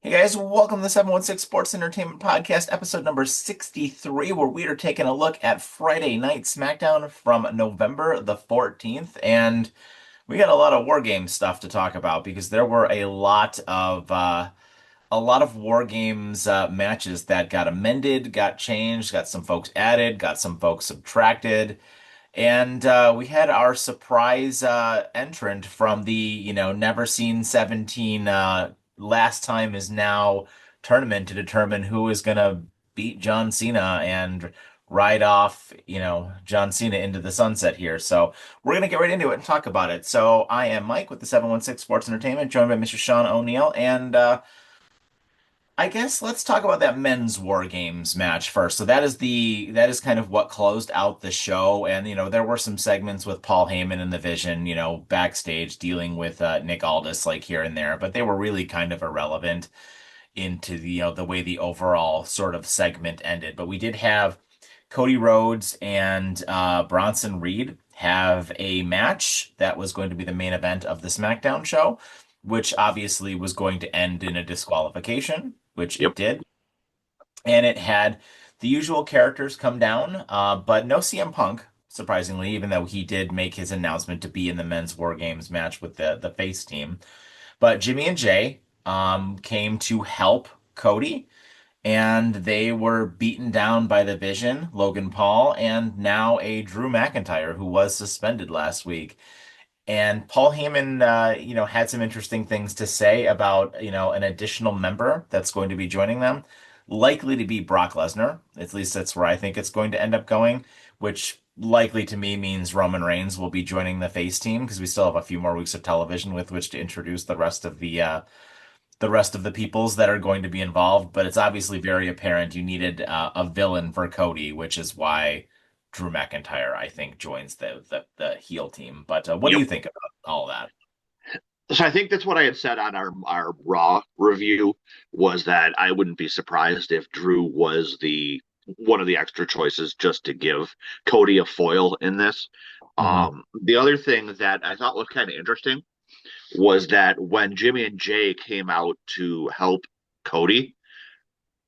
Hey guys, welcome to the 716 Sports Entertainment Podcast, episode number 63, where we are taking a look at Friday Night SmackDown from November the 14th. And we got a lot of WarGames stuff to talk about because there were a lot of WarGames matches that got amended, got changed, got some folks added, got some folks subtracted. And we had our surprise entrant from the, never seen 17 last time is now tournament to determine who is going to beat John Cena and ride off, John Cena into the sunset here. So we're going to get right into it and talk about it. So I am Mike with the 716 Sports Entertainment, joined by Mr. Sean O'Neill, and I guess let's talk about that men's War Games match first. So that is kind of what closed out the show, and there were some segments with Paul Heyman and the Vision, backstage dealing with Nick Aldis like here and there, but they were really kind of irrelevant into the way the overall sort of segment ended. But we did have Cody Rhodes and Bronson Reed have a match that was going to be the main event of the SmackDown show, which obviously was going to end in a disqualification, which it Yep. did. And it had the usual characters come down, but no CM Punk, surprisingly, even though he did make his announcement to be in the men's War Games match with the face team. But Jimmy and Jay came to help Cody, and they were beaten down by the Vision, Logan Paul, and now a Drew McIntyre who was suspended last week. And Paul Heyman, had some interesting things to say about, an additional member that's going to be joining them, likely to be Brock Lesnar. At least that's where I think it's going to end up going, which likely to me means Roman Reigns will be joining the face team because we still have a few more weeks of television with which to introduce the rest of the peoples that are going to be involved. But it's obviously very apparent you needed a villain for Cody, which is why Drew McIntyre, I think, joins the heel team. But what do Yep. you think about all that? So I think that's what I had said on our Raw review was that I wouldn't be surprised if Drew was the one of the extra choices just to give Cody a foil in this. Hmm. The other thing that I thought was kind of interesting was that when Jimmy and Jay came out to help Cody,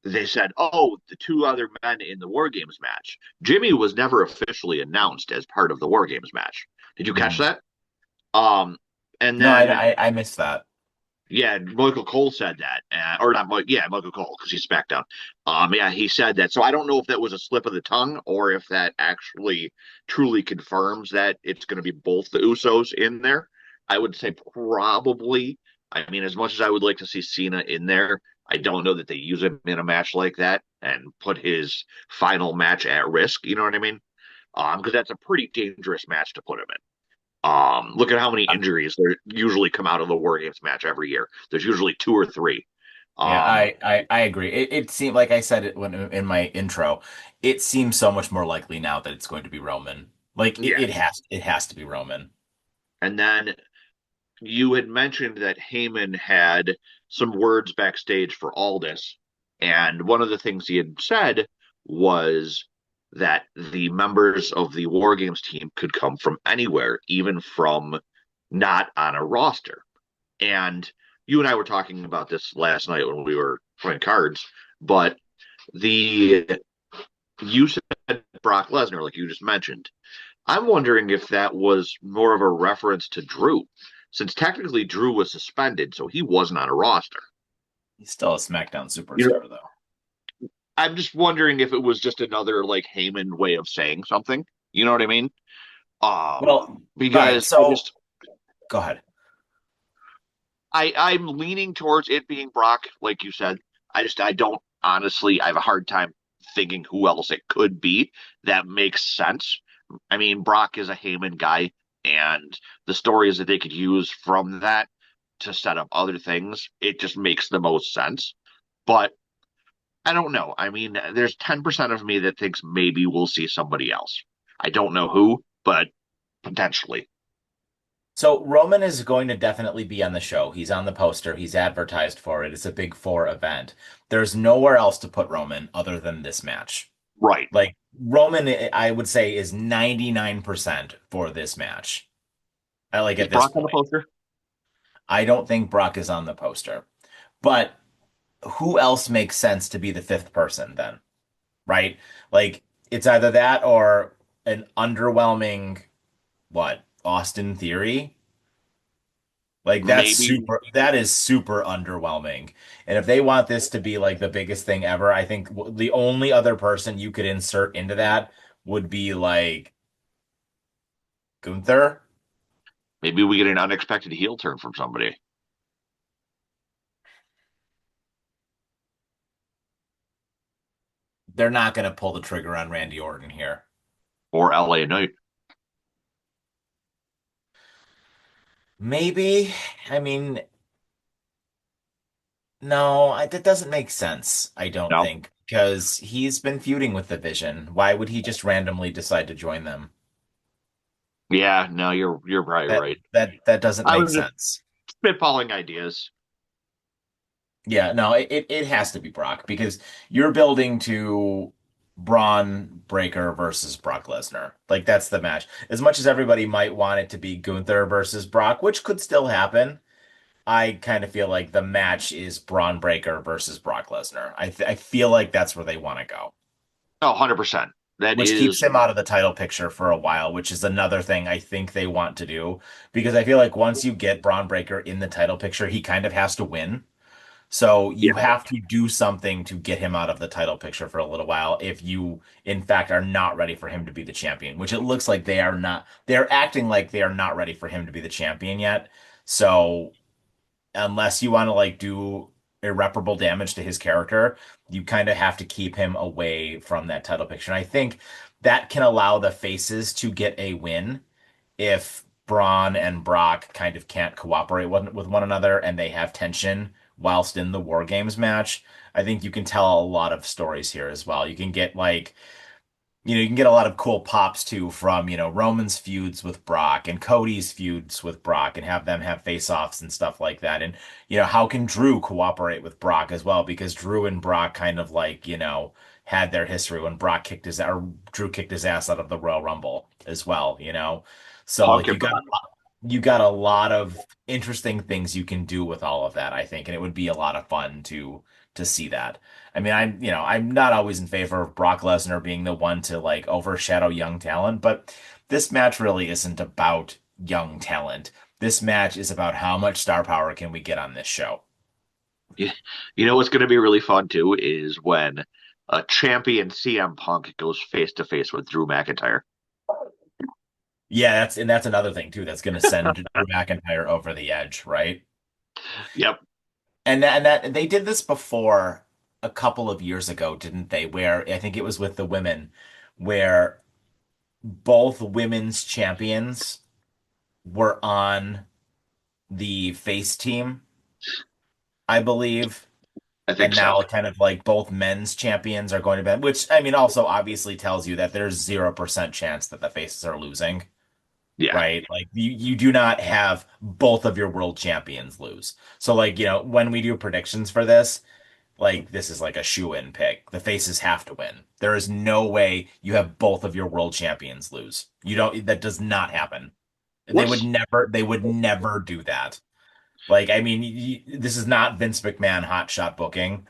they said, "Oh, the two other men in the War Games match." Jimmy was never officially announced as part of the War Games match. Did you catch Hmm. that? Um, and No, I, then I I missed that. Yeah, Michael Cole said that, or not? Yeah, Michael Cole because he's SmackDown. Yeah, he said that. So I don't know if that was a slip of the tongue or if that actually truly confirms that it's going to be both the Usos in there. I would say probably. I mean, as much as I would like to see Cena in there, I don't know that they use him in a match like that and put his final match at risk. You know what I mean? Because that's a pretty dangerous match to put him in. Look at how many injuries there usually come out of the War Games match every year. There's usually two or three. Yeah, Um, I agree. It seemed like I said it when in my intro. It seems so much more likely now that it's going to be Roman. Like it, yeah. it has to be Roman. And then you had mentioned that Heyman had some words backstage for Aldis, and one of the things he had said was that the members of the War Games team could come from anywhere, even from not on a roster. And you and I were talking about this last night when we were playing cards, but the you said Brock Lesnar, like you just mentioned. I'm wondering if that was more of a reference to Drew, since technically Drew was suspended, so he wasn't on a roster. He's still a SmackDown You know, superstar, though. I'm just wondering if it was just another like Heyman way of saying something. You know what I mean? Well, all right. Because So go ahead. I'm leaning towards it being Brock, like you said. I don't honestly I have a hard time thinking who else it could be that makes sense. I mean, Brock is a Heyman guy, and the stories that they could use from that to set up other things, it just makes the most sense. But I don't know. I mean, there's 10% of me that thinks maybe we'll see somebody else. I don't know who, but potentially. So Roman is going to definitely be on the show. He's on the poster. He's advertised for it. It's a big four event. There's nowhere else to put Roman other than this match. Right. Like Roman, I would say is 99% for this match. I like Is at this Brock on the point. poster? I don't think Brock is on the poster. But who else makes sense to be the fifth person then, right? Like it's either that or an underwhelming what? Austin Theory? Like Maybe that is super underwhelming. And if they want this to be like the biggest thing ever, I think the only other person you could insert into that would be like Gunther. maybe we get an unexpected heel turn from somebody They're not going to pull the trigger on Randy Orton here. or LA Knight. Maybe. I mean, no, that doesn't make sense, I don't No. think, because he's been feuding with the Vision. Why would he just randomly decide to join them? Yeah, no, you're probably That right. that doesn't I make was just sense. spitballing ideas. Yeah, no, it has to be Brock because you're building to Braun Breaker versus Brock Lesnar. Like that's the match. As much as everybody might want it to be Gunther versus Brock, which could still happen, I kind of feel like the match is Braun Breaker versus Brock Lesnar. I feel like that's where they want to go, Oh, 100%. That which keeps is, him out of the title picture for a while, which is another thing I think they want to do because I feel like once you get Braun Breaker in the title picture, he kind of has to win. So yeah, you have to do something to get him out of the title picture for a little while if you, in fact, are not ready for him to be the champion, which it looks like they are not. They're acting like they are not ready for him to be the champion yet. So unless you want to like do irreparable damage to his character, you kind of have to keep him away from that title picture. And I think that can allow the faces to get a win if Braun and Brock kind of can't cooperate with one another and they have tension whilst in the War Games match. I think you can tell a lot of stories here as well. You can get like you can get a lot of cool pops too from, Roman's feuds with Brock and Cody's feuds with Brock and have them have face-offs and stuff like that. And, how can Drew cooperate with Brock as well? Because Drew and Brock kind of like, had their history when Drew kicked his ass out of the Royal Rumble as well. So Punk like and Brock. you got a lot of interesting things you can do with all of that, I think, and it would be a lot of fun to see that. I mean, I'm not always in favor of Brock Lesnar being the one to like overshadow young talent, but this match really isn't about young talent. This match is about how much star power can we get on this show. You, you know what's going to be really fun too is when a champion CM Punk goes face to face with Drew McIntyre. Yeah, that's another thing too that's going to send Drew McIntyre over the edge, right? Yep. And that they did this before a couple of years ago, didn't they? Where I think it was with the women, where both women's champions were on the face team, I believe. I think And so. now kind of like both men's champions are going to be, which I mean also obviously tells you that there's 0% chance that the faces are losing, Yeah. right? Like you do not have both of your world champions lose. So like, when we do predictions for this, like this is like a shoe-in pick. The faces have to win. There is no way you have both of your world champions lose. You don't, that does not happen. What's They would never do that. Like, I mean, this is not Vince McMahon hot shot booking.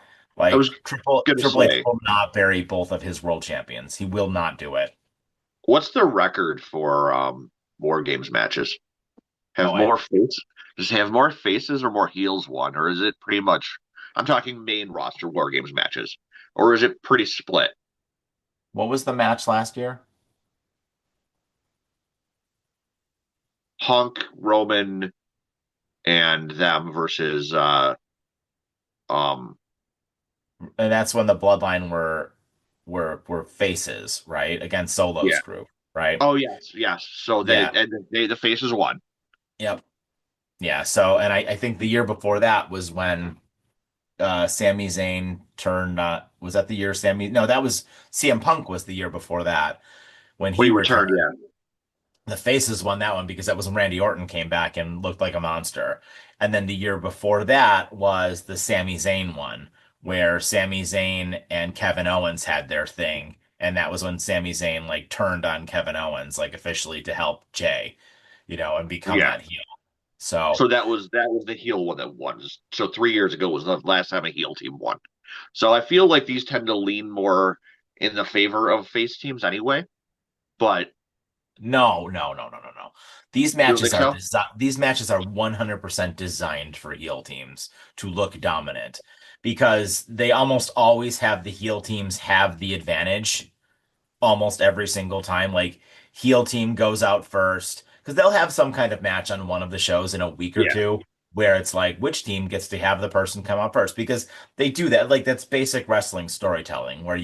I was Like gonna Triple H say, will not bury both of his world champions. He will not do it. what's the record for War Games matches? Have Oh, I more face Does it have more faces or more heels won, or is it pretty much? I'm talking main roster War Games matches, or is it pretty split? what was the match last year? Hunk, Roman, and them versus um And that's when the Bloodline were faces, right? Against Solo's yeah. group, right? Oh yes, yes. So Yeah. the faces won. Yep. Yeah. So, and I think the year before that was when Sami Zayn turned. Was that the year Sami? No, that was CM Punk was the year before that when When he he returned. returned, yeah. The Faces won that one because that was when Randy Orton came back and looked like a monster. And then the year before that was the Sami Zayn one, where Sami Zayn and Kevin Owens had their thing. And that was when Sami Zayn like turned on Kevin Owens, like officially to help Jay, and become Yeah. that heel. So So that was the heel one that won. So 3 years ago was the last time a heel team won. So I feel like these tend to lean more in the favor of face teams anyway. But no, no, no, no, no, no. you don't think so? These matches are 100% designed for heel teams to look dominant because they almost always have the heel teams have the advantage almost every single time. Like heel team goes out first because they'll have some kind of match on one of the shows in a week or Yeah. two where it's like which team gets to have the person come out first because they do that. Like that's basic wrestling storytelling where Yep.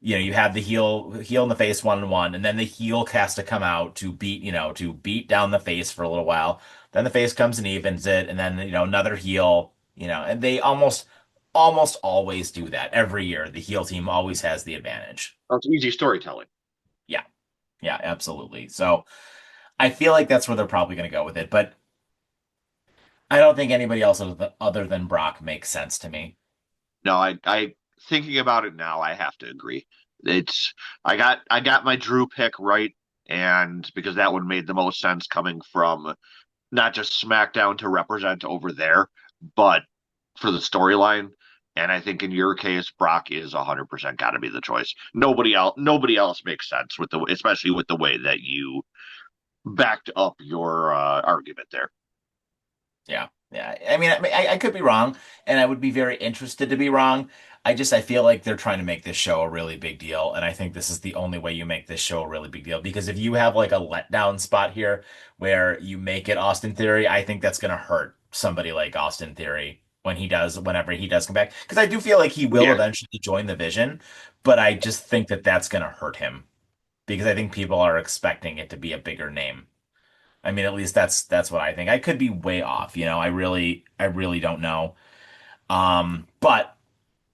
you have the heel in the face 1-on-1, and then the heel has to come out to to beat down the face for a little while. Then the face comes and evens it, and then another heel, and they almost always do that every year. The heel team always has the advantage. That's easy storytelling. Yeah, yeah, absolutely. So I feel like that's where they're probably going to go with it, but I don't think anybody else other than Brock makes sense to me. No, I thinking about it now, I have to agree. It's I got my Drew pick right, and because that one made the most sense coming from not just SmackDown to represent over there, but for the storyline. And I think in your case, Brock is 100% got to be the choice. Nobody else makes sense with especially with the way that you backed up your argument there. Yeah. Yeah. I could be wrong, and I would be very interested to be wrong. I feel like they're trying to make this show a really big deal, and I think this is the only way you make this show a really big deal. Because if you have like a letdown spot here where you make it Austin Theory, I think that's gonna hurt somebody like Austin Theory whenever he does come back. Because I do feel like he will Yeah, eventually join the Vision, but I just think that that's gonna hurt him because I think people are expecting it to be a bigger name. I mean, at least that's what I think. I could be way off, I really don't know. But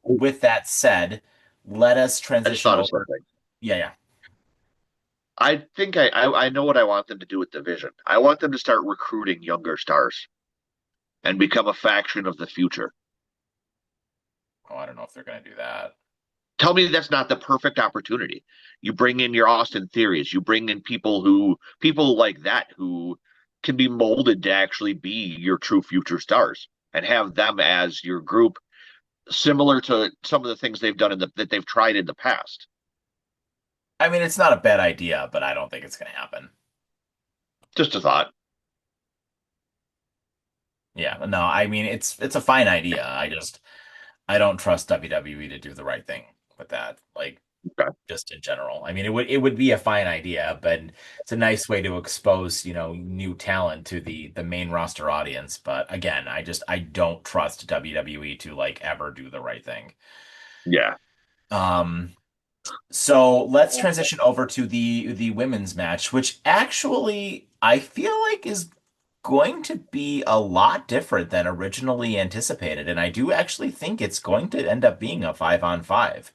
with that said, let us I just transition thought of over. something. Yeah, yeah. I think I know what I want them to do with Division. I want them to start recruiting younger stars and become a faction of the future. Oh, I don't know if they're gonna do that. Tell me that's not the perfect opportunity. You bring in your Austin Theories, you bring in people like that who can be molded to actually be your true future stars and have them as your group, similar to some of the things they've done that they've tried in the past. I mean, it's not a bad idea, but I don't think it's gonna happen. Just a thought. Yeah, no, I mean it's a fine idea. I don't trust WWE to do the right thing with that. Like Okay. just in general. I mean, it would be a fine idea, but it's a nice way to expose, new talent to the main roster audience. But again, I don't trust WWE to like ever do the right thing. Yeah. Um, so let's transition over to the women's match, which actually I feel like is going to be a lot different than originally anticipated, and I do actually think it's going to end up being a 5-on-5.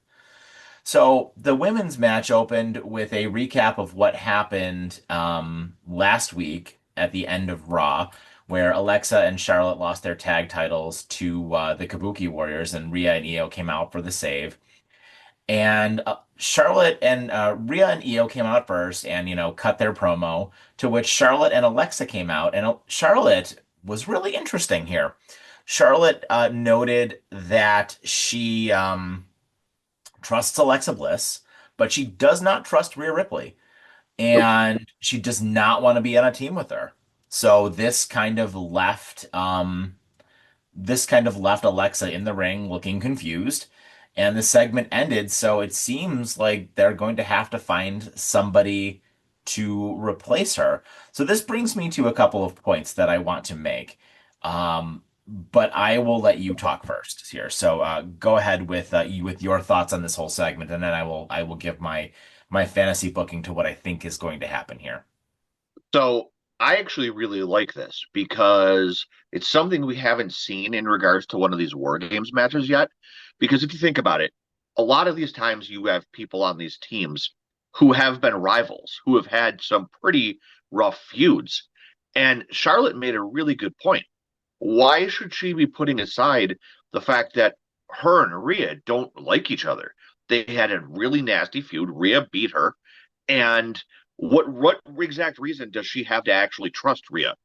So the women's match opened with a recap of what happened last week at the end of Raw, where Alexa and Charlotte lost their tag titles to the Kabuki Warriors, and Rhea and Io came out for the save. And Charlotte and Rhea and Io came out first, and cut their promo. To which Charlotte and Alexa came out, and Charlotte was really interesting here. Charlotte noted that she trusts Alexa Bliss, but she does not trust Rhea Ripley, Nope. and she does not want to be on a team with her. So this kind of left Alexa in the ring looking confused, and the segment ended. So it seems like they're going to have to find somebody to replace her. So this brings me to a couple of points that I want to make. But I will let you talk first here. So go ahead with your thoughts on this whole segment, and then I will give my fantasy booking to what I think is going to happen here. So I actually really like this because it's something we haven't seen in regards to one of these War Games matches yet. Because if you think about it, a lot of these times you have people on these teams who have been rivals, who have had some pretty rough feuds. And Charlotte made a really good point. Why should she be putting aside the fact that her and Rhea don't like each other? They had a really nasty feud. Rhea beat her, and what exact reason does she have to actually trust Rhea?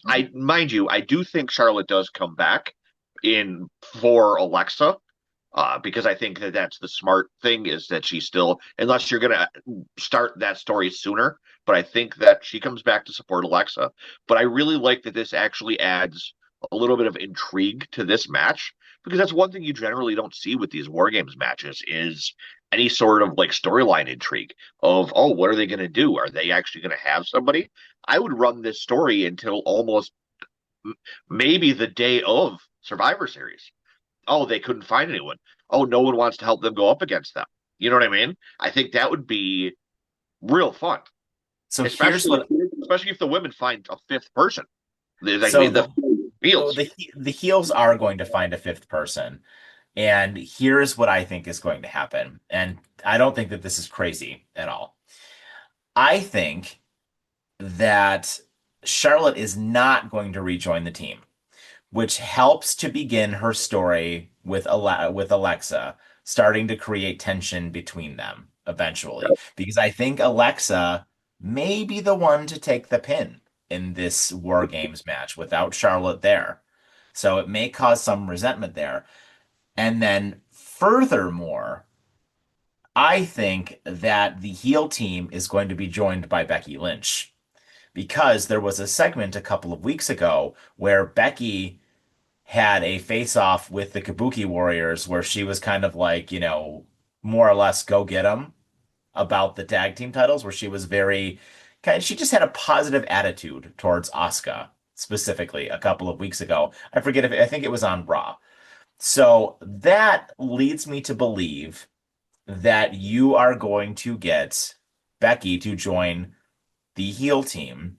I mind you, I do think Charlotte does come back in for Alexa, because I think that that's the smart thing is that she still, unless you're gonna start that story sooner, but I think that she comes back to support Alexa. But I really like that this actually adds a little bit of intrigue to this match because that's one thing you generally don't see with these War Games matches is any sort of like storyline intrigue of, oh, what are they going to do? Are they actually going to have somebody? I would run this story until almost maybe the day of Survivor Series. Oh, they couldn't find anyone. Oh, no one wants to help them go up against them. You know what I mean? I think that would be real fun, So here's especially what especially if the women find a fifth person. Like so the so feels. the heels are going to find a fifth person. And here's what I think is going to happen. And I don't think that this is crazy at all. I think that Charlotte is not going to rejoin the team, which helps to begin her story with Alexa, starting to create tension between them eventually. Because I think Alexa may be the one to take the pin in this War Games match without Charlotte there. So it may cause some resentment there. And then furthermore, I think that the heel team is going to be joined by Becky Lynch because there was a segment a couple of weeks ago where Becky had a face-off with the Kabuki Warriors where she was kind of like, more or less go get 'em about the tag team titles, where she was very kind of, she just had a positive attitude towards Asuka specifically a couple of weeks ago. I think it was on Raw. So that leads me to believe that you are going to get Becky to join the heel team.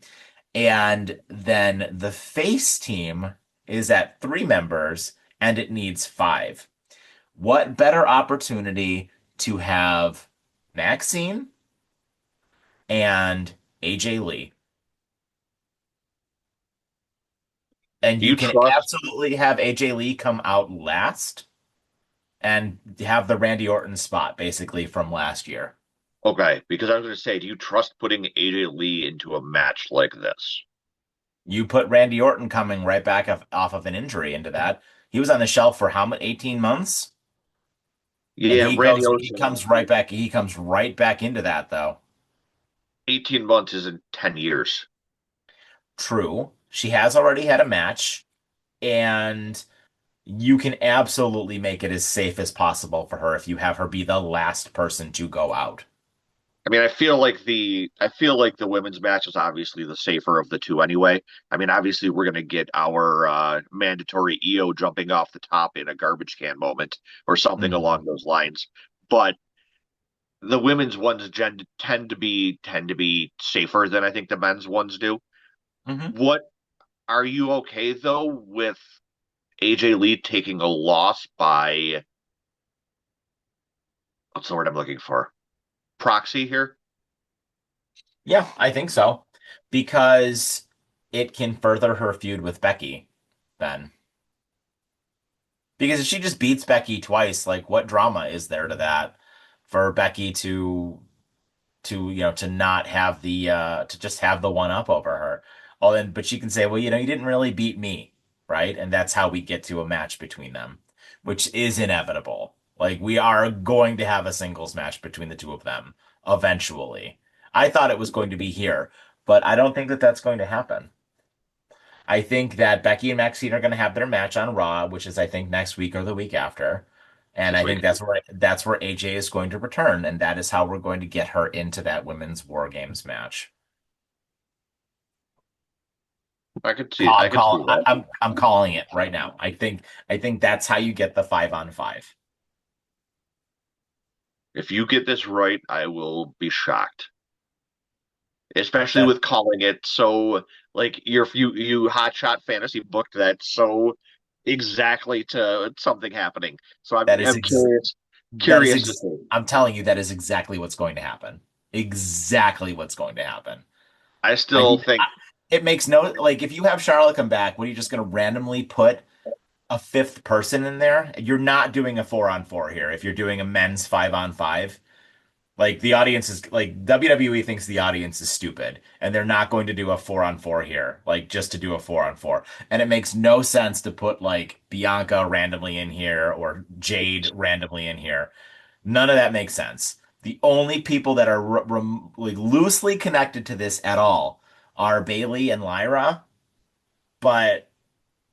And then the face team is at 3 members and it needs 5. What better opportunity to have Maxine and AJ Lee? And you You can trust absolutely have AJ Lee come out last and have the Randy Orton spot basically from last year. okay? Because I was going to say, do you trust putting AJ Lee into a match like this? You put Randy Orton coming right back off of an injury into that. He was on the shelf for how much? 18 months? And Yeah, Randy he comes right back into that though. 18 months isn't 10 years. True. She has already had a match, and you can absolutely make it as safe as possible for her if you have her be the last person to go out. I mean, I feel like the women's match is obviously the safer of the two anyway. I mean, obviously we're gonna get our mandatory EO jumping off the top in a garbage can moment or something Mhm. along those lines. But the women's ones tend to be safer than I think the men's ones do. Mhm. What are you okay though with AJ Lee taking a loss by what's the word I'm looking for? Proxy here? Yeah, I think so. Because it can further her feud with Becky then. Because if she just beats Becky twice, like what drama is there to that for Becky to not have the to just have the one up over her. Oh, then but she can say, well, you didn't really beat me, right? And that's how we get to a match between them, which is inevitable. Like we are going to have a singles match between the two of them eventually. I thought it was going to be here, but I don't think that that's going to happen. I think that Becky and Maxine are going to have their match on Raw, which is I think next week or the week after. And This I think week. that's where AJ is going to return, and that is how we're going to get her into that women's War Games match. I could see that. I'm calling it right now. I think that's how you get the 5-on-5. If you get this right, I will be shocked. Especially That with calling it so like you hotshot fantasy booked that so exactly to something happening. So I'm that is I'm ex that is curious to ex see. I'm telling you that is exactly what's going to happen. Exactly what's going to happen. I Like still think it makes no like if you have Charlotte come back, what are you just going to randomly put a fifth person in there? You're not doing a 4-on-4 here. If you're doing a men's 5-on-5, Like the audience is like WWE thinks the audience is stupid and they're not going to do a 4-on-4 here, like just to do a 4-on-4. And it makes no sense to put like Bianca randomly in here or Jade randomly in here. None of that makes sense. The only people that are like loosely connected to this at all are Bailey and Lyra, but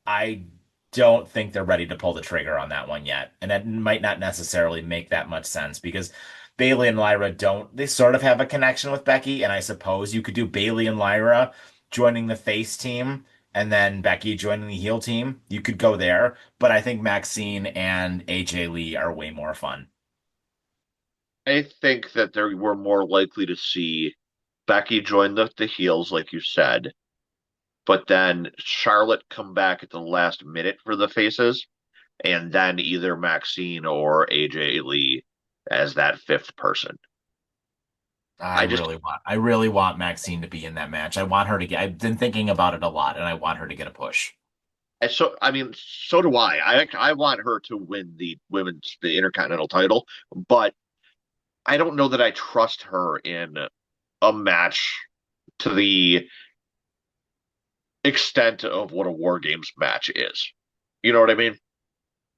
I don't think they're ready to pull the trigger on that one yet. And that might not necessarily make that much sense because Bailey and Lyra don't, they sort of have a connection with Becky. And I suppose you could do Bailey and Lyra joining the face team and then Becky joining the heel team. You could go there. But I think Maxine and AJ Lee are way more fun. I think that they were more likely to see Becky join the heels, like you said, but then Charlotte come back at the last minute for the faces, and then either Maxine or AJ Lee as that fifth person. I just, I really want Maxine to be in that match. I want her to get, I've been thinking about it a lot and I want her to get a push. I mean, so do I. I want her to win the Intercontinental title, but I don't know that I trust her in a match to the extent of what a War Games match is. You know what I mean?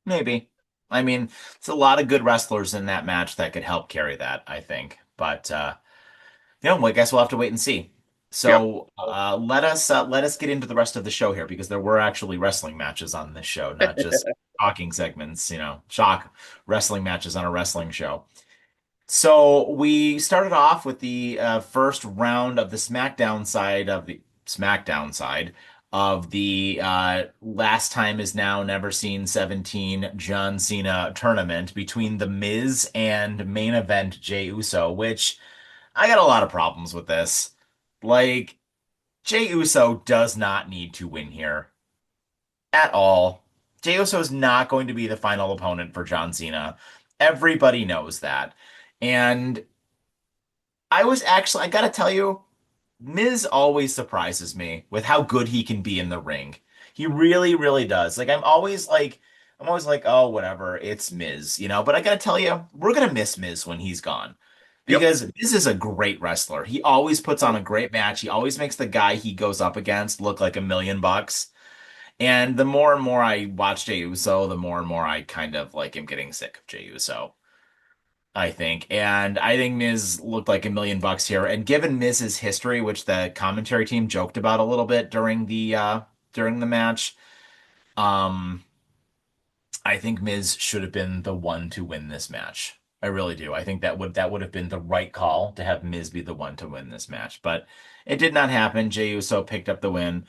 Maybe. I mean, it's a lot of good wrestlers in that match that could help carry that, I think. But well, I guess we'll have to wait and see. Yep. So let us get into the rest of the show here because there were actually wrestling matches on this show, not just talking segments, shock wrestling matches on a wrestling show. So we started off with the first round of the SmackDown side of the last time is now never seen 17 John Cena tournament between The Miz and main event Jey Uso, which I got a lot of problems with this. Like Jey Uso does not need to win here at all. Jey Uso is not going to be the final opponent for John Cena. Everybody knows that. And I gotta tell you, Miz always surprises me with how good he can be in the ring. He really, really does. I'm always like, oh, whatever, it's Miz, But I gotta tell you, we're gonna miss Miz when he's gone Yep. because Miz is a great wrestler. He always puts on a great match. He always makes the guy he goes up against look like $1 million. And the more and more I watch Jey Uso, the more and more I kind of like am getting sick of Jey Uso. I think. And I think Miz looked like $1 million here. And given Miz's history, which the commentary team joked about a little bit during the match, um, I think Miz should have been the one to win this match. I really do. I think that would have been the right call to have Miz be the one to win this match. But it did not happen. Jey Uso picked up the win.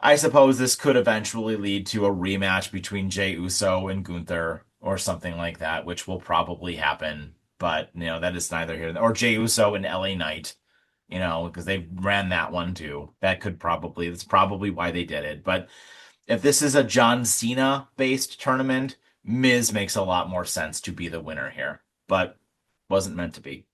I suppose this could eventually lead to a rematch between Jey Uso and Gunther or something like that, which will probably happen. But, that is neither here or Jey Uso and LA Knight, because they ran that one too. That's probably why they did it. But if this is a John Cena based tournament, Miz makes a lot more sense to be the winner here, but wasn't meant to be.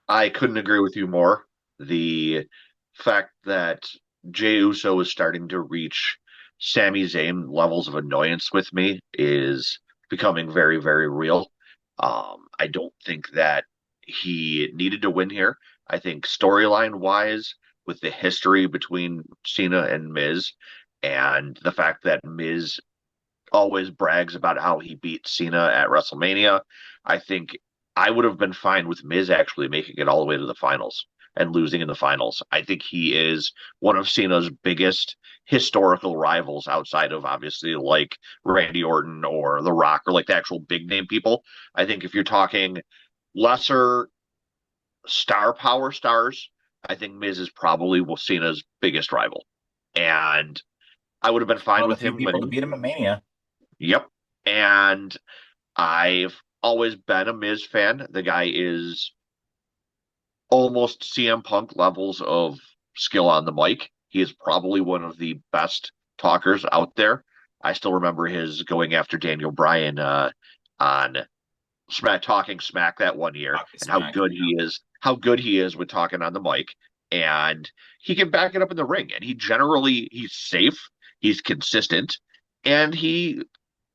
I couldn't agree with you more. The fact that Jey Uso is starting to reach Sami Zayn levels of annoyance with me is becoming very, very real. I don't think that he needed to win here. I think storyline wise, with the history between Cena and Miz, and the fact that Miz always brags about how he beat Cena at WrestleMania. I think I would have been fine with Miz actually making it all the way to the finals and losing in the finals. I think he is one of Cena's biggest historical rivals outside of obviously like Randy Orton or The Rock or like the actual big name people. I think if you're talking lesser star power stars, I think Miz is probably Cena's biggest rival. And I would have been fine One of with the few him people to winning. beat him at Mania. Yep. And I've always been a Miz fan. The guy is almost CM Punk levels of skill on the mic. He is probably one of the best talkers out there. I still remember his going after Daniel Bryan on talking smack that one year, Rocky and how Smack. good he is, how good he is with talking on the mic, and he can back it up in the ring. And he's safe, he's consistent, and he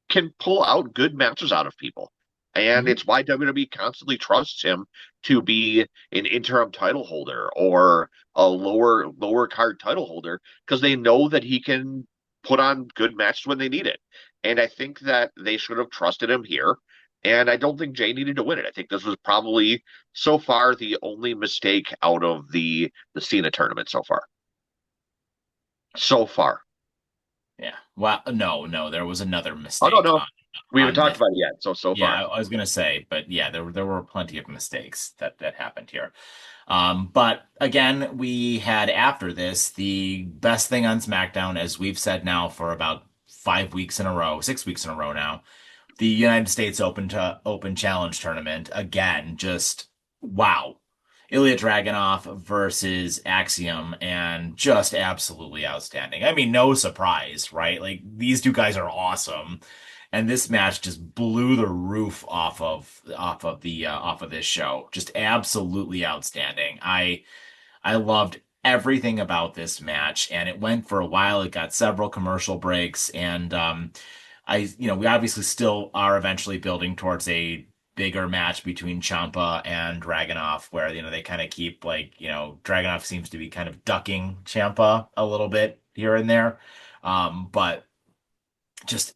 can pull out good matches out of people. And Mhm. it's why WWE constantly trusts him to be an interim title holder or a lower card title holder because they know that he can put on good matches when they need it. And I think that they should have trusted him here. And I don't think Jay needed to win it. I think this was probably so far the only mistake out of the Cena tournament so far. So far. Yeah. Well, no, there was another Oh no, mistake no. We haven't on talked this. about it yet. So Yeah, far. I was gonna say, but yeah, there were plenty of mistakes that happened here. But again, we had after this the best thing on SmackDown, as we've said now for about 5 weeks in a row, 6 weeks in a row now. The United States Open Challenge Tournament again, just wow. Ilya Dragunov versus Axiom, and just absolutely outstanding. I mean, no surprise, right? Like these two guys are awesome, and this match just blew the roof off of this show. Just absolutely outstanding. I loved everything about this match, and it went for a while. It got several commercial breaks, and we obviously still are eventually building towards a bigger match between Ciampa and Dragunov, where they kind of keep Dragunov seems to be kind of ducking Ciampa a little bit here and there, but just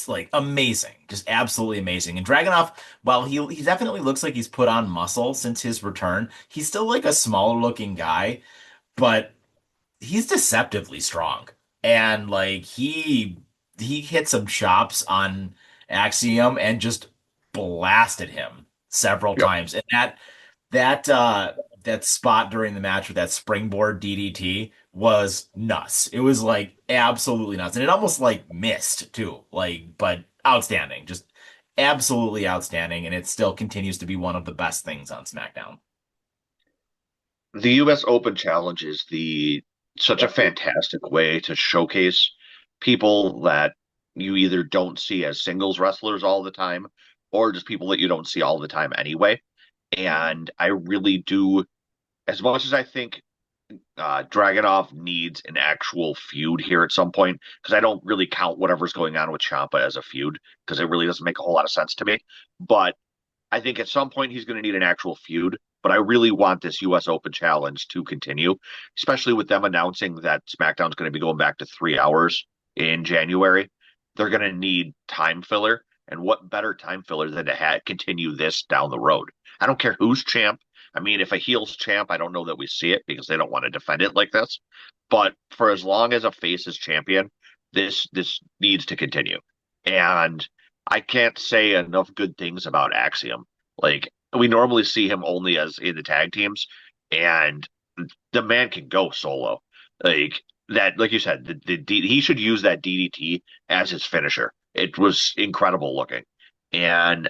like amazing, just absolutely amazing. And Dragunov, while he definitely looks like he's put on muscle since his return, he's still like a smaller looking guy, but he's deceptively strong. And like he hit some chops on Axiom and just blasted him several Yep. times. And that spot during the match with that springboard DDT was nuts. It was like absolutely nuts. And it almost like missed too. Like, but outstanding. Just absolutely outstanding. And it still continues to be one of the best things on SmackDown. The US Open Challenge is the such a fantastic way to showcase people that you either don't see as singles wrestlers all the time or just people that you don't see all the time anyway. And I really do, as much as I think Dragunov needs an actual feud here at some point, because I don't really count whatever's going on with Ciampa as a feud, because it really doesn't make a whole lot of sense to me. But I think at some point he's going to need an actual feud, but I really want this U.S. Open Challenge to continue, especially with them announcing that SmackDown's going to be going back to 3 hours in January. They're going to need time filler, and what better time filler than to continue this down the road? I don't care who's champ. I mean, if a heel's champ, I don't know that we see it because they don't want to defend it like this. But for as long as a face is champion, this needs to continue. And I can't say enough good things about Axiom. Like we normally see him only as in the tag teams, and the man can go solo. Like that, like you said, he should use that DDT as his finisher. It was incredible looking, and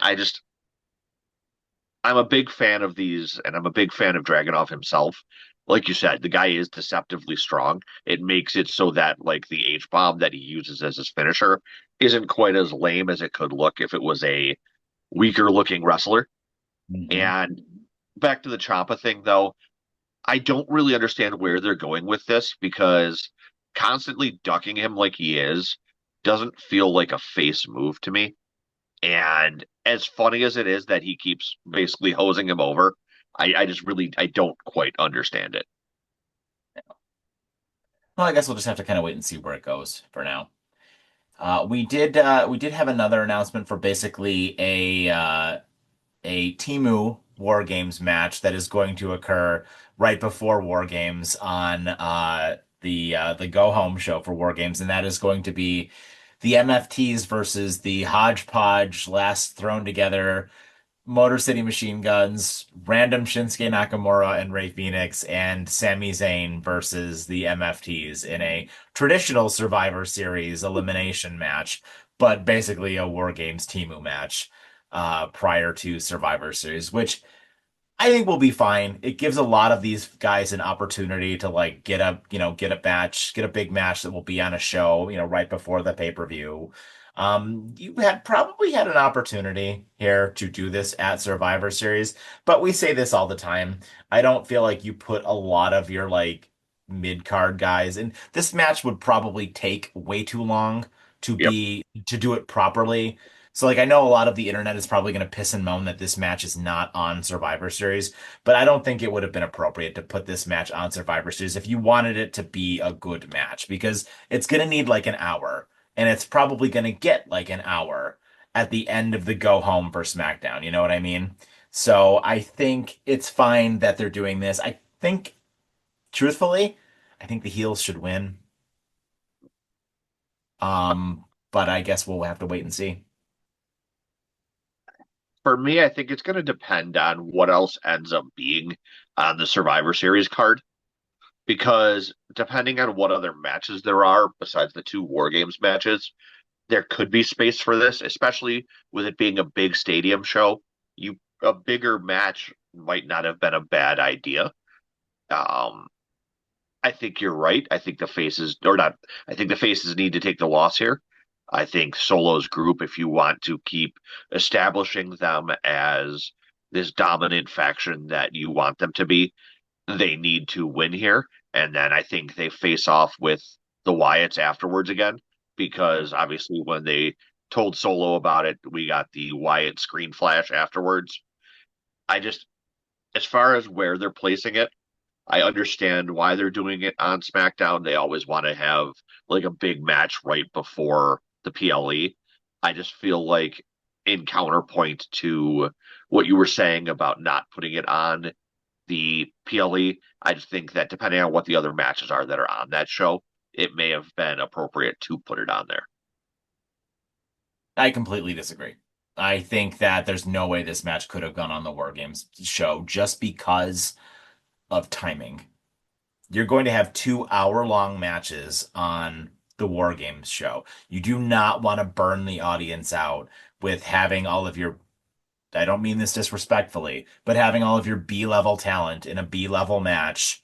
I'm a big fan of these, and I'm a big fan of Dragunov himself. Like you said, the guy is deceptively strong. It makes it so that like the H bomb that he uses as his finisher isn't quite as lame as it could look if it was a weaker looking wrestler. Mhm. And back to the Ciampa thing, though, I don't really understand where they're going with this because constantly ducking him like he is doesn't feel like a face move to me. And as funny as it is that he keeps basically hosing him over, I just really I don't quite understand it. Well, I guess we'll just have to kind of wait and see where it goes for now. We did have another announcement for basically a Timu WarGames match that is going to occur right before WarGames on the Go Home show for WarGames, and that is going to be the MFTs versus the Hodgepodge last thrown together Motor City Machine Guns, random Shinsuke Nakamura and Rey Fenix, and Sami Zayn versus the MFTs in a traditional Survivor Series elimination match, but basically a War Games Timu match prior to Survivor Series, which I think we'll be fine. It gives a lot of these guys an opportunity to like get a match, get a big match that will be on a show, right before the pay-per-view. You had probably had an opportunity here to do this at Survivor Series, but we say this all the time. I don't feel like you put a lot of your like mid-card guys, and this match would probably take way too long Yep. to do it properly. So like I know a lot of the internet is probably going to piss and moan that this match is not on Survivor Series, but I don't think it would have been appropriate to put this match on Survivor Series if you wanted it to be a good match because it's going to need like an hour and it's probably going to get like an hour at the end of the go home for SmackDown. You know what I mean? So I think it's fine that they're doing this. I think, truthfully, I think the heels should win. But I guess we'll have to wait and see. For me, I think it's going to depend on what else ends up being on the Survivor Series card. Because depending on what other matches there are besides the two War Games matches, there could be space for this, especially with it being a big stadium show. A bigger match might not have been a bad idea. Um, I think you're right. I think the faces or not. I think the faces need to take the loss here. I think Solo's group, if you want to keep establishing them as this dominant faction that you want them to be, they need to win here. And then I think they face off with the Wyatts afterwards again, because obviously when they told Solo about it, we got the Wyatt screen flash afterwards. I just, as far as where they're placing it, I understand why they're doing it on SmackDown. They always want to have like a big match right before the PLE. I just feel like in counterpoint to what you were saying about not putting it on the PLE, I just think that depending on what the other matches are that are on that show, it may have been appropriate to put it on there. I completely disagree. I think that there's no way this match could have gone on the War Games show just because of timing. You're going to have 2 hour long matches on the War Games show. You do not want to burn the audience out with having all of your, I don't mean this disrespectfully, but having all of your B level talent in a B level match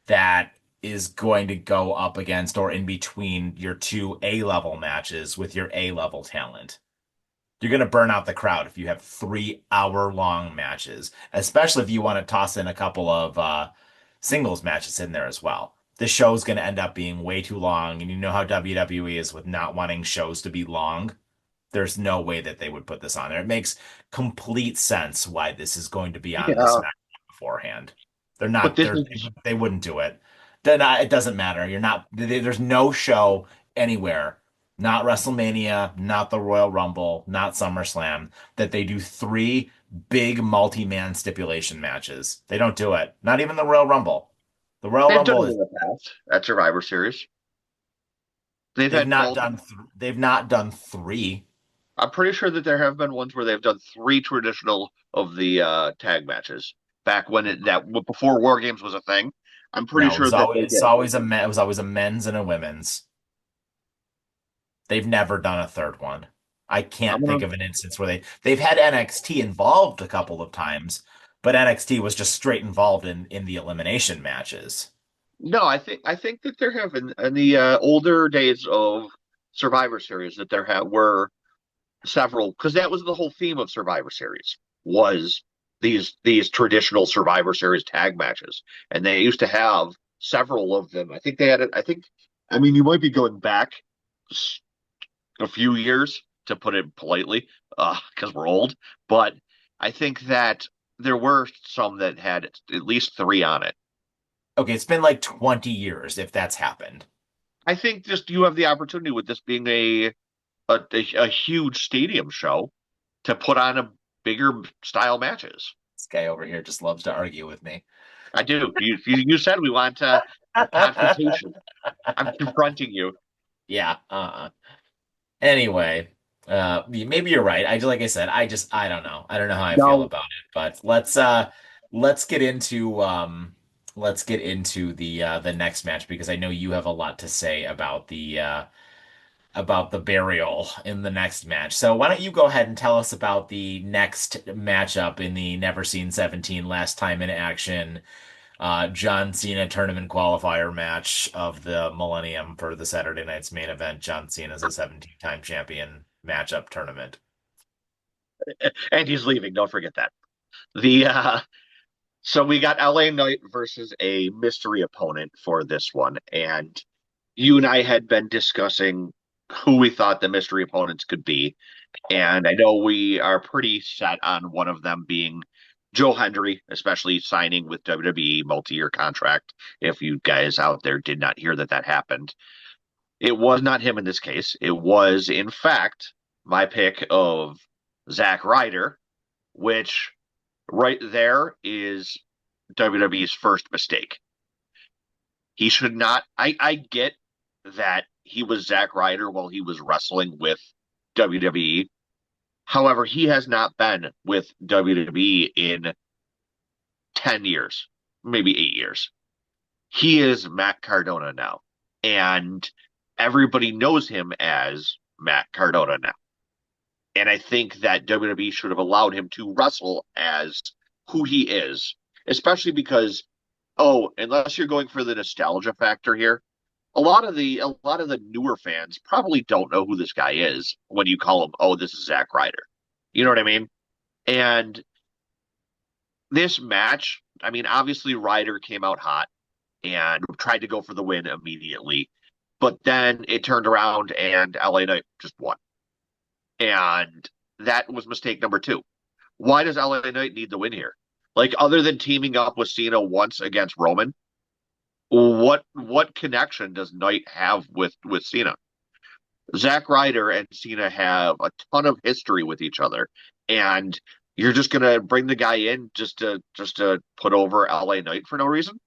that is going to go up against or in between your two A level matches with your A level talent. You're going to burn out the crowd if you have 3 hour long matches, especially if you want to toss in a couple of singles matches in there as well. This show is going to end up being way too long, and you know how WWE is with not wanting shows to be long. There's no way that they would put this on there. It makes complete sense why this is going to be on the Yeah, SmackDown beforehand. but this They're, is they wouldn't do it. Then it doesn't matter. You're not, there's no show anywhere, not WrestleMania, not the Royal Rumble, not SummerSlam, that they do three big multi-man stipulation matches. They don't do it. Not even the Royal Rumble. The Royal they've done Rumble it is in the past at Survivor Series. They've had multi. they've not done three. I'm pretty sure that there have been ones where they've done three traditional of the tag matches back when before War Games was a thing. I'm pretty No, sure that they did. it was always a men's and a women's. They've never done a third one. I I'm can't think gonna of an instance where they've had NXT involved a couple of times, but NXT was just straight involved in the elimination matches. No, I think that there have in the older days of Survivor Series that there were several because that was the whole theme of Survivor Series was these traditional Survivor Series tag matches, and they used to have several of them. I think they had it. I mean, you might be going back a few years to put it politely, because we're old, but I think that there were some that had at least three on it. Okay, it's been like 20 years if that's happened. I think just you have the opportunity with this being a huge stadium show to put on a bigger style matches. This guy over here just loves to argue with me. I do. You said we want a confrontation. I'm confronting you. Yeah. Anyway, maybe you're right. Like I said, I don't know. I don't know how I feel No, about it, but let's get into the next match because I know you have a lot to say about the burial in the next match. So why don't you go ahead and tell us about the next matchup in the Never Seen 17 last time in action John Cena tournament qualifier match of the Millennium for the Saturday night's main event. John Cena's a 17-time champion matchup tournament. and he's leaving. Don't forget that. The So we got LA Knight versus a mystery opponent for this one, and you and I had been discussing. who we thought the mystery opponents could be. And I know we are pretty set on one of them being Joe Hendry, especially signing with WWE multi-year contract. If you guys out there did not hear that that happened, it was not him in this case. It was, in fact, my pick of Zack Ryder, which right there is WWE's first mistake. He should not. I get that he was Zack Ryder while he was wrestling with WWE. However, he has not been with WWE in 10 years, maybe 8 years. He is Matt Cardona now. And everybody knows him as Matt Cardona now. And I think that WWE should have allowed him to wrestle as who he is, especially because, oh, unless you're going for the nostalgia factor here, a lot of the newer fans probably don't know who this guy is when you call him, oh, this is Zack Ryder. You know what I mean? And this match, I mean, obviously Ryder came out hot and tried to go for the win immediately, but then it turned around and LA Knight just won. And that was mistake number two. Why does LA Knight need the win here? Like, other than teaming up with Cena once against Roman, what connection does Knight have with Cena? Zack Ryder and Cena have a ton of history with each other, and you're just gonna bring the guy in just to put over LA Knight for no reason?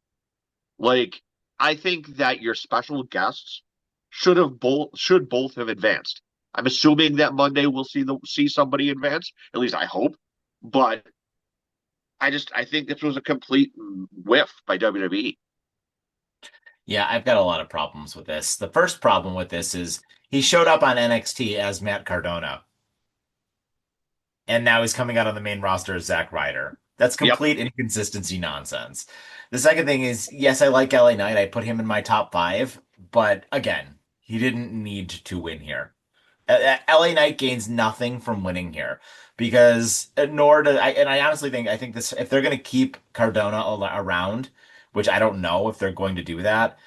Like, I think that your special guests should both have advanced. I'm assuming that Monday we'll see somebody advance. At least I hope. But I think this was a complete whiff by WWE. Yeah, I've got a lot of problems with this. The first problem with this is he showed up on NXT as Matt Cardona, and now he's coming out on the main roster as Zack Ryder. That's Yep. complete inconsistency nonsense. The second thing is, yes, I like LA Knight. I put him in my top five, but again, he didn't need to win here. LA Knight gains nothing from winning here because nor do I, and I honestly think I think this if they're going to keep Cardona around, which I don't know if they're going to do that,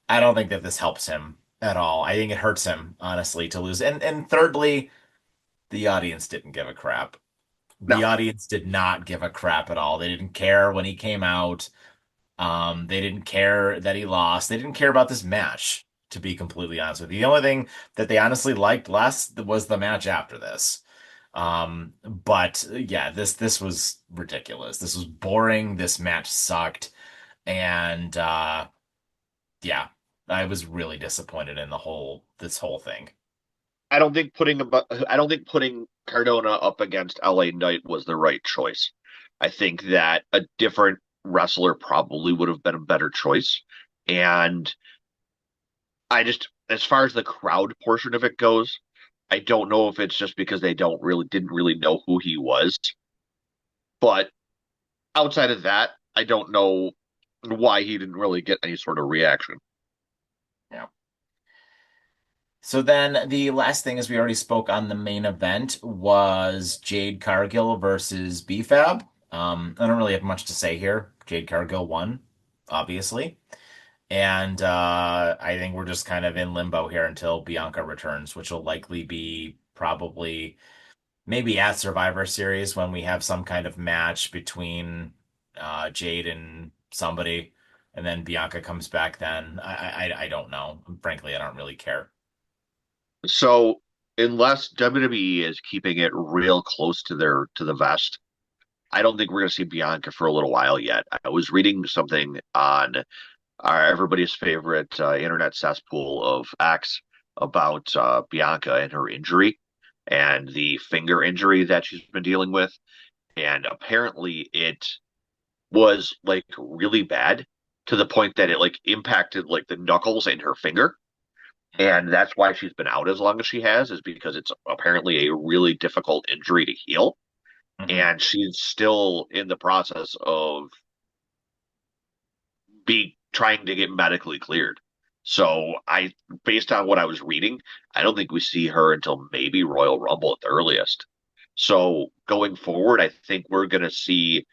I don't think that this helps him at all. I think it hurts him honestly to lose. And thirdly, the audience didn't give a crap. The No. audience did not give a crap at all. They didn't care when he came out. They didn't care that he lost. They didn't care about this match, to be completely honest with you. The only thing that they honestly liked less was the match after this. But yeah, this was ridiculous. This was boring. This match sucked. And yeah, I was really disappointed in this whole thing. I don't think putting Cardona up against LA Knight was the right choice. I think that a different wrestler probably would have been a better choice. And as far as the crowd portion of it goes, I don't know if it's just because they didn't really know who he was. But outside of that, I don't know why he didn't really get any sort of reaction. Yeah. So then the last thing is we already spoke on the main event was Jade Cargill versus BFAB. I don't really have much to say here. Jade Cargill won, obviously. And I think we're just kind of in limbo here until Bianca returns, which will likely be probably maybe at Survivor Series when we have some kind of match between Jade and somebody, and then Bianca comes back then. I don't know. Frankly, I don't really care. So unless WWE is keeping it real close to the vest, I don't think we're going to see Bianca for a little while yet. I was reading something on our everybody's favorite internet cesspool of X about Bianca and her injury and the finger injury that she's been dealing with. And apparently it was like really bad to the point that it like impacted like the knuckles in her finger. And that's why she's been out as long as she has, is because it's apparently a really difficult injury to heal. Mhm. And she's still in the process of be trying to get medically cleared. So based on what I was reading, I don't think we see her until maybe Royal Rumble at the earliest. So going forward, I think we're going to see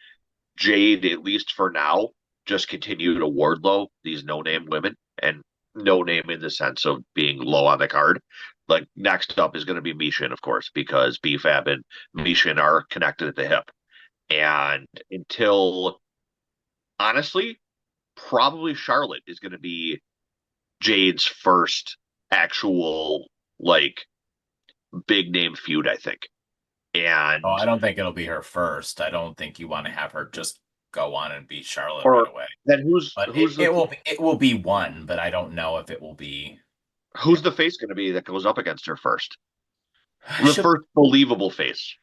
Jade, at least for now, just continue to Wardlow these no name women, and no name in the sense of being low on the card. Like next up is going to be Mishin, of course, because BFAB and Mishin are connected at the hip. And until honestly, probably Charlotte is going to be Jade's first actual like big name feud, I think. Oh, And I don't think it'll be her first. I don't think you want to have her just go on and beat Charlotte right or away. then who's But it will be one, but I don't know if it will be, you who's know. the face going to be that goes up against her first? The She'll first believable face.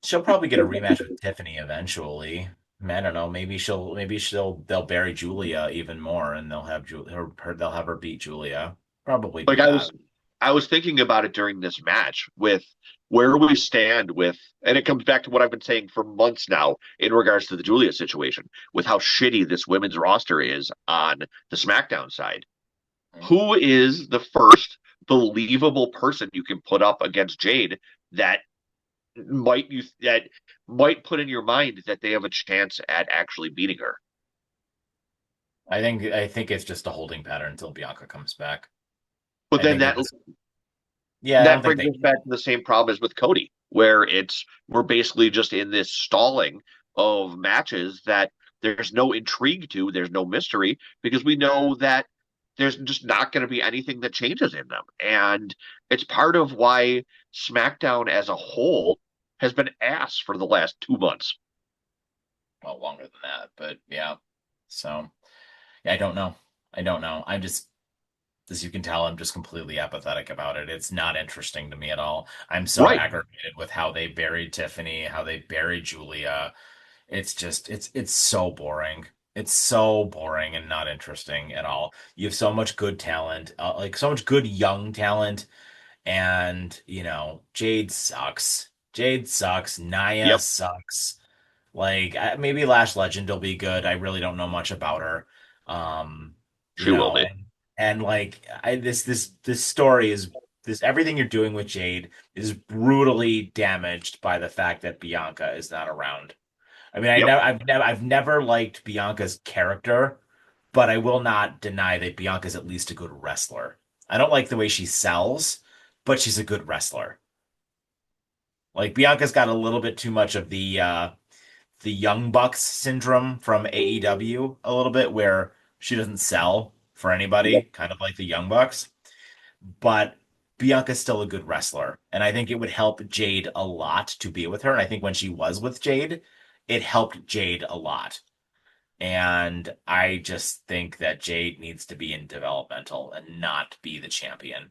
she'll probably get a rematch with Tiffany eventually. I don't know. Maybe they'll bury Julia even more, and they'll have they'll have her beat Julia. Probably Like do that. I was thinking about it during this match with where we stand with, and it comes back to what I've been saying for months now in regards to the Julia situation, with how shitty this women's roster is on the SmackDown side. Who is the first believable person you can put up against Jade that that might put in your mind that they have a chance at actually beating her? I think it's just a holding pattern until Bianca comes back. But I then think they're just yeah. I don't that think brings they us back to the same problem as with Cody, where we're basically just in this stalling of matches that there's no intrigue to, there's no mystery, because we know that there's just not going to be anything that changes in them. And it's part of why SmackDown as a whole has been ass for the last 2 months. well longer than that, but yeah. So yeah, I don't know. I don't know. I'm just as you can tell, I'm just completely apathetic about it. It's not interesting to me at all. I'm so Right. aggravated with how they buried Tiffany, how they buried Julia. It's so boring. It's so boring and not interesting at all. You have so much good talent, like so much good young talent, and Jade sucks. Jade sucks. Nia Yep. sucks. Like maybe Lash Legend will be good. I really don't know much about her. Um, She will be. and like this story is this everything you're doing with Jade is brutally damaged by the fact that Bianca is not around. I mean, Yep. I've never liked Bianca's character, but I will not deny that Bianca's at least a good wrestler. I don't like the way she sells, but she's a good wrestler. Like Bianca's got a little bit too much of the Young Bucks syndrome from AEW a little bit, where she doesn't sell for anybody, Yep. kind of like the Young Bucks. But Bianca's still a good wrestler, and I think it would help Jade a lot to be with her. And I think when she was with Jade, it helped Jade a lot. And I just think that Jade needs to be in developmental and not be the champion.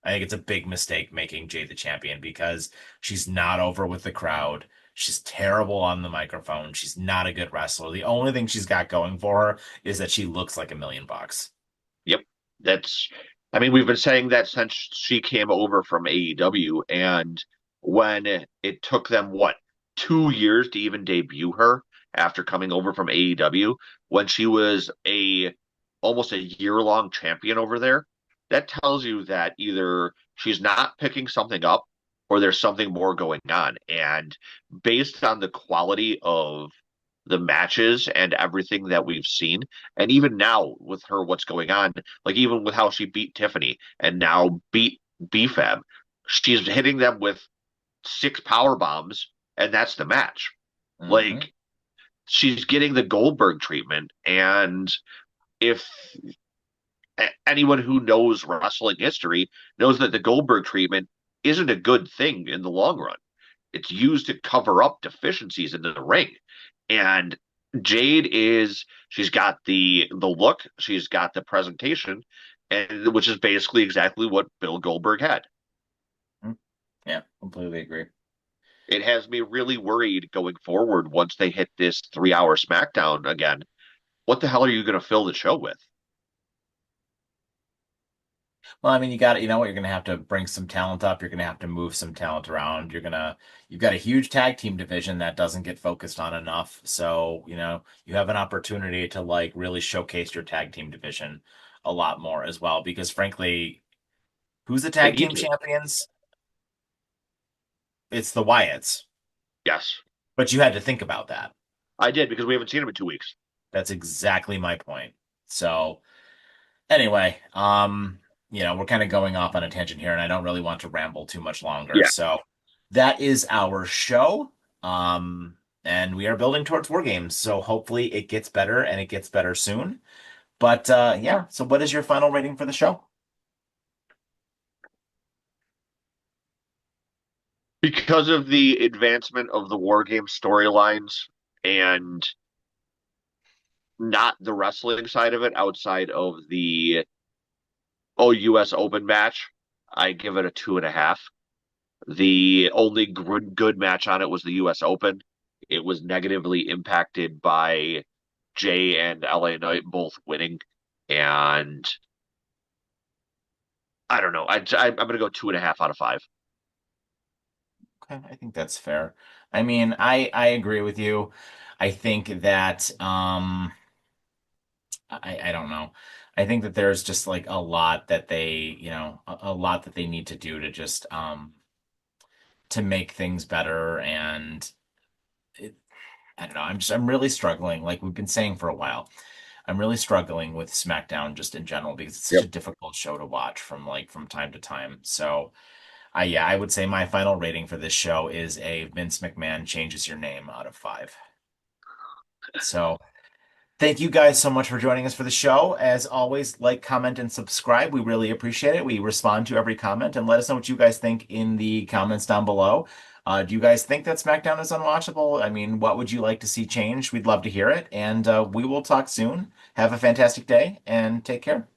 I think it's a big mistake making Jade the champion because she's not over with the crowd. She's terrible on the microphone. She's not a good wrestler. The only thing she's got going for her is that she looks like $1 million. Yep. That's, I mean, we've been saying that since she came over from AEW, and when it took them, what, 2 years to even debut her after coming over from AEW, when she was a almost a year-long champion over there, that tells you that either she's not picking something up or there's something more going on. And based on the quality of the matches and everything that we've seen, and even now with her, what's going on, like even with how she beat Tiffany and now beat BFAB, she's hitting them with 6 power bombs, and that's the match. Hmm. Like she's getting the Goldberg treatment, and if anyone who knows wrestling history knows that the Goldberg treatment isn't a good thing in the long run. It's used to cover up deficiencies in the ring. And Jade is she's got the look, she's got the presentation, and which is basically exactly what Bill Goldberg had. Yeah, completely agree. It has me really worried going forward once they hit this 3 hour SmackDown again. What the hell are you going to fill the show with? Well, I mean, you know what, you're gonna have to bring some talent up. You're gonna have to move some talent around. You've got a huge tag team division that doesn't get focused on enough. So, you have an opportunity to like really showcase your tag team division a lot more as well. Because frankly, who's the They tag need team to. champions? It's the Wyatts. Yes, But you had to think about that. I did because we haven't seen him in 2 weeks. That's exactly my point. So anyway, we're kind of going off on a tangent here, and I don't really want to ramble too much longer. Yeah. So that is our show. And we are building towards War Games. So hopefully it gets better and it gets better soon. But yeah, so what is your final rating for the show? Because of the advancement of the war game storylines and not the wrestling side of it outside of the OUS Open match, I give it a 2.5. The only good match on it was the US Open. It was negatively impacted by Jay and LA Knight both winning. And I don't know. I'm going to go 2.5 out of 5. Okay, I think that's fair. I mean, I agree with you. I think that I don't know. I think that there's just like a lot that a lot that they need to do to just to make things better and it, I don't know. I'm really struggling like we've been saying for a while. I'm really struggling with SmackDown just in general because it's such Yep. a difficult show to watch from time to time. So, yeah, I would say my final rating for this show is a Vince McMahon changes your name out of 5. So, thank you guys so much for joining us for the show. As always, like, comment, and subscribe. We really appreciate it. We respond to every comment and let us know what you guys think in the comments down below. Do you guys think that SmackDown is unwatchable? I mean, what would you like to see changed? We'd love to hear it. And we will talk soon. Have a fantastic day and take care.